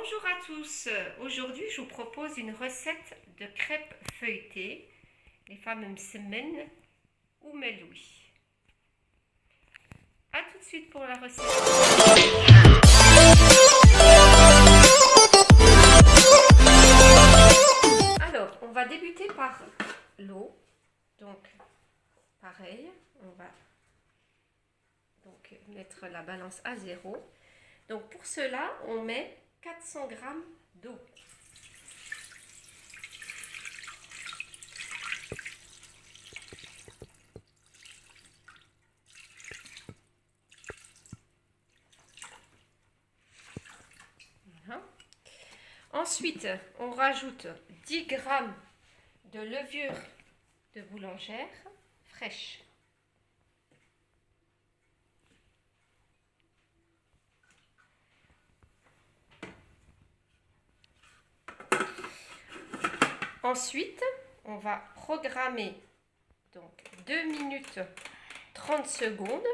Bonjour à tous, aujourd'hui je vous propose une recette de crêpes feuilletées, les fameux msemen ou meloui. A tout de suite pour la recette. Alors, on va débuter par l'eau, donc pareil, on va donc mettre la balance à 0. Donc pour cela, on met 400 g d'eau. Voilà. Ensuite, on rajoute 10 g de levure de boulangère fraîche. Ensuite, on va programmer donc 2 minutes 30 secondes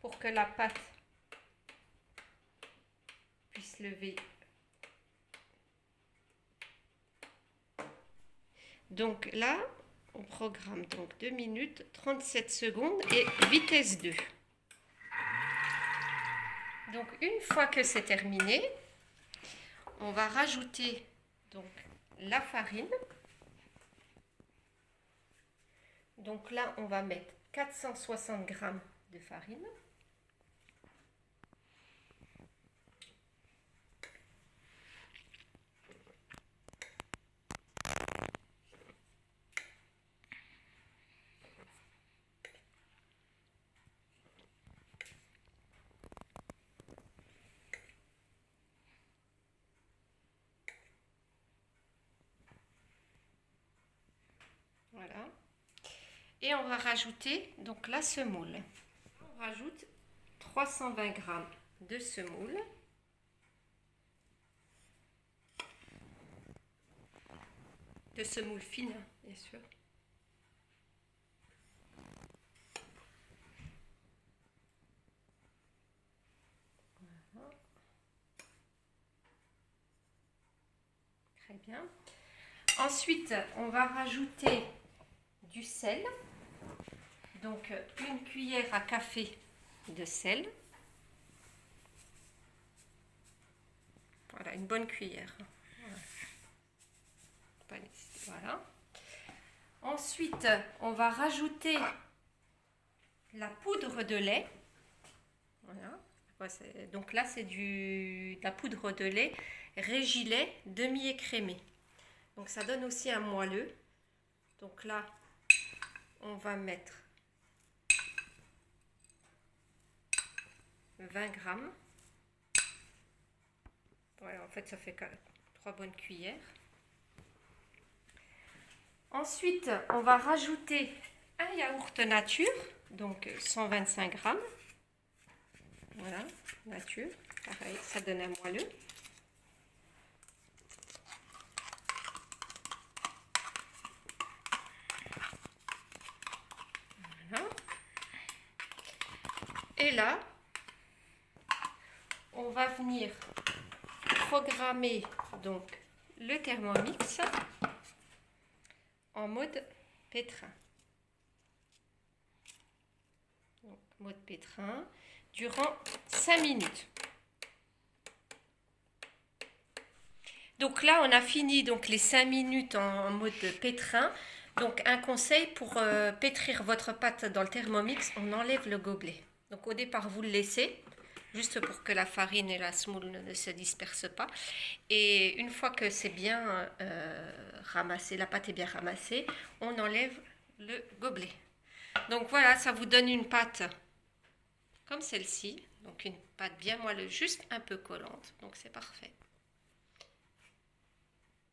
pour que la pâte puisse lever. Donc là, on programme donc 2 minutes 37 secondes et vitesse 2. Donc une fois que c'est terminé, on va rajouter donc la farine. Donc là, on va mettre 460 g de farine. Voilà. Et on va rajouter donc la semoule. On rajoute 320 g de semoule. De semoule fine, bien sûr. Voilà. Très bien. Ensuite, on va rajouter du sel. Donc, une cuillère à café de sel. Voilà, une bonne cuillère. Voilà. Ensuite, on va rajouter la poudre de lait. Voilà. Donc là, c'est de la poudre de lait Régilet demi-écrémé. Donc ça donne aussi un moelleux. Donc là, on va mettre 20 g. Voilà, en fait, ça fait 3 bonnes cuillères. Ensuite, on va rajouter un yaourt nature, donc 125 g. Voilà, nature, pareil, ça donne un moelleux. Voilà. Et là, on va venir programmer donc le Thermomix en mode pétrin. Donc, mode pétrin durant 5 minutes. Donc là, on a fini donc les 5 minutes en mode pétrin. Donc un conseil pour pétrir votre pâte dans le Thermomix, on enlève le gobelet. Donc au départ, vous le laissez, juste pour que la farine et la semoule ne se dispersent pas. Et une fois que c'est bien ramassé, la pâte est bien ramassée, on enlève le gobelet. Donc voilà, ça vous donne une pâte comme celle-ci. Donc une pâte bien moelleuse, juste un peu collante. Donc c'est parfait.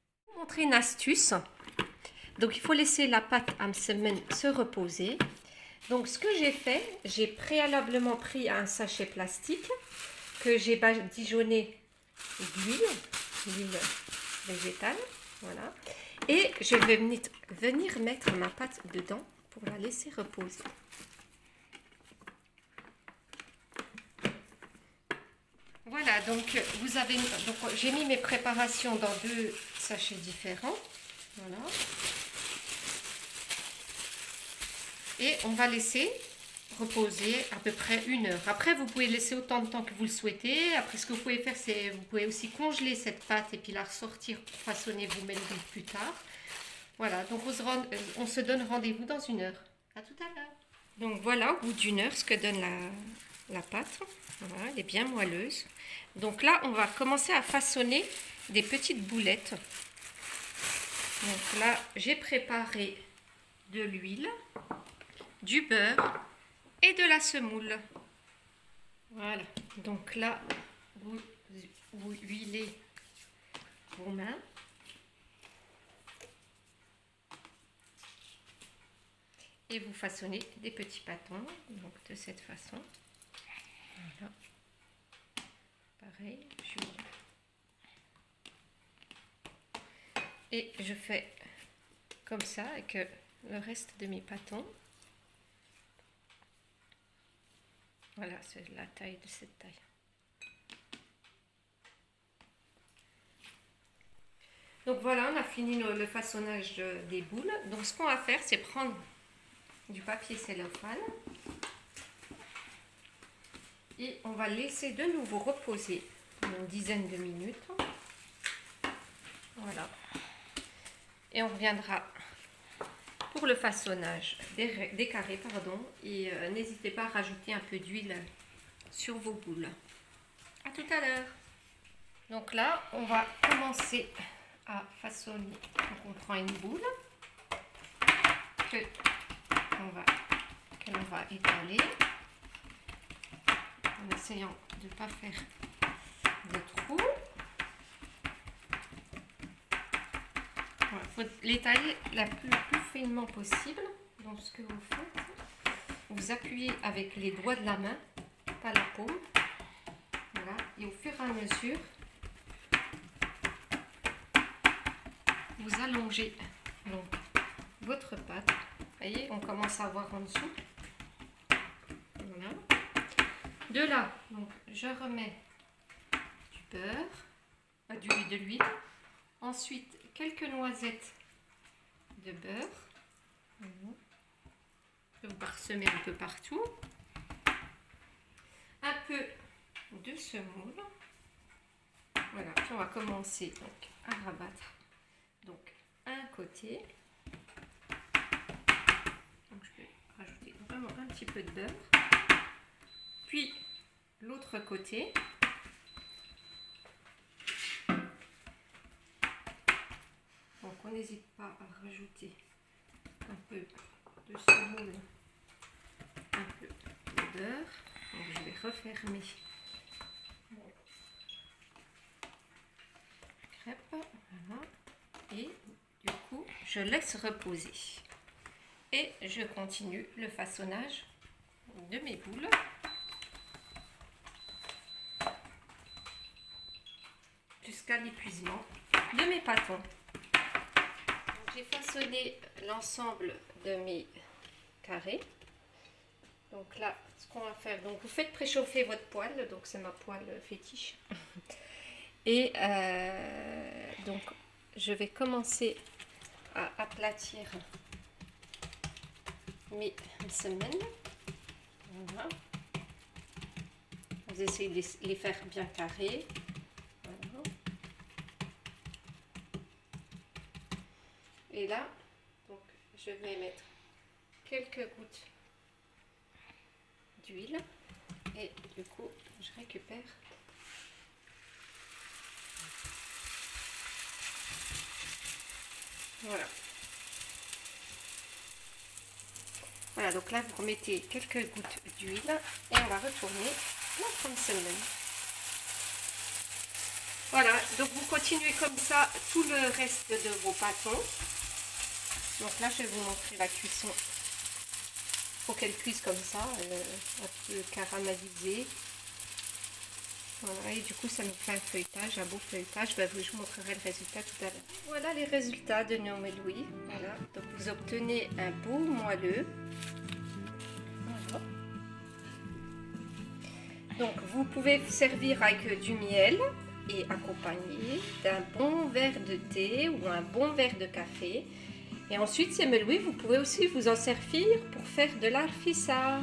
Je vais vous montrer une astuce. Donc il faut laisser la pâte à msemen se reposer. Donc ce que j'ai fait, j'ai préalablement pris un sachet plastique que j'ai badigeonné d'huile végétale. Voilà. Et je vais venir mettre ma pâte dedans pour la laisser reposer. Voilà, donc vous avez, donc j'ai mis mes préparations dans 2 sachets différents. Voilà. Et on va laisser reposer à peu près 1 heure. Après, vous pouvez laisser autant de temps que vous le souhaitez. Après, ce que vous pouvez faire, c'est vous pouvez aussi congeler cette pâte et puis la ressortir pour façonner vous-même plus tard. Voilà, donc on se donne rendez-vous dans 1 heure. À tout à l'heure. Donc voilà, au bout d'1 heure, ce que donne la pâte. Voilà, elle est bien moelleuse. Donc là, on va commencer à façonner des petites boulettes. Donc là, j'ai préparé de l'huile, du beurre et de la semoule. Voilà, donc là, vous huilez vos mains. Et vous façonnez des petits pâtons, donc de cette façon. Voilà. Pareil, et je fais comme ça avec le reste de mes pâtons. Voilà, c'est la taille de cette taille. Donc voilà, on a fini le façonnage des boules. Donc ce qu'on va faire, c'est prendre du papier cellophane et on va laisser de nouveau reposer une dizaine de minutes. Voilà. Et on reviendra pour le façonnage des carrés, pardon. Et n'hésitez pas à rajouter un peu d'huile sur vos boules. À tout à l'heure. Donc là, on va commencer à façonner. Donc on prend une boule que l'on va étaler en essayant de ne pas faire de trous. Il faut l'étaler le plus finement possible. Donc ce que vous faites, vous appuyez avec les doigts de la main, pas la paume. Voilà. Et au fur et à mesure, vous allongez donc votre pâte. Vous voyez, on commence à voir en dessous. Voilà. De là, donc, je remets du beurre, de l'huile. Ensuite, quelques noisettes de beurre. Voilà. Je vais vous parsemer un peu partout. Un peu de semoule. Voilà, puis on va commencer donc, à rabattre donc, un côté. Donc, je vais rajouter vraiment un petit peu de beurre. Puis l'autre côté. Donc on n'hésite pas à rajouter un peu de semoule, un peu de beurre. Donc je vais refermer mon crêpe. Voilà. Et du coup, je laisse reposer. Et je continue le façonnage de mes boules. Jusqu'à l'épuisement de mes pâtons. J'ai façonné l'ensemble de mes carrés. Donc là, ce qu'on va faire, donc vous faites préchauffer votre poêle, donc c'est ma poêle fétiche. Et donc je vais commencer à aplatir mes semaines. Voilà. Vous essayez de les faire bien carrés. Voilà. Et là, donc, je vais mettre quelques gouttes d'huile et du coup, je récupère voilà. Voilà, donc là, vous remettez quelques gouttes d'huile et on va retourner notre semaine. Voilà, donc vous continuez comme ça tout le reste de vos pâtons. Donc là, je vais vous montrer la cuisson. Il faut qu'elle cuise comme ça, un peu caramélisée. Voilà, et du coup, ça nous fait un feuilletage, un beau feuilletage. Ben, je vous montrerai le résultat tout à l'heure. Voilà les résultats de nos mélouis. Voilà, donc vous obtenez un beau moelleux. Voilà. Donc vous pouvez servir avec du miel et accompagné d'un bon verre de thé ou un bon verre de café. Et ensuite, ces melouis, vous pouvez aussi vous en servir pour faire de l'arfissa.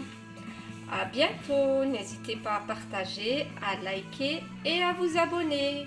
À bientôt, n'hésitez pas à partager, à liker et à vous abonner.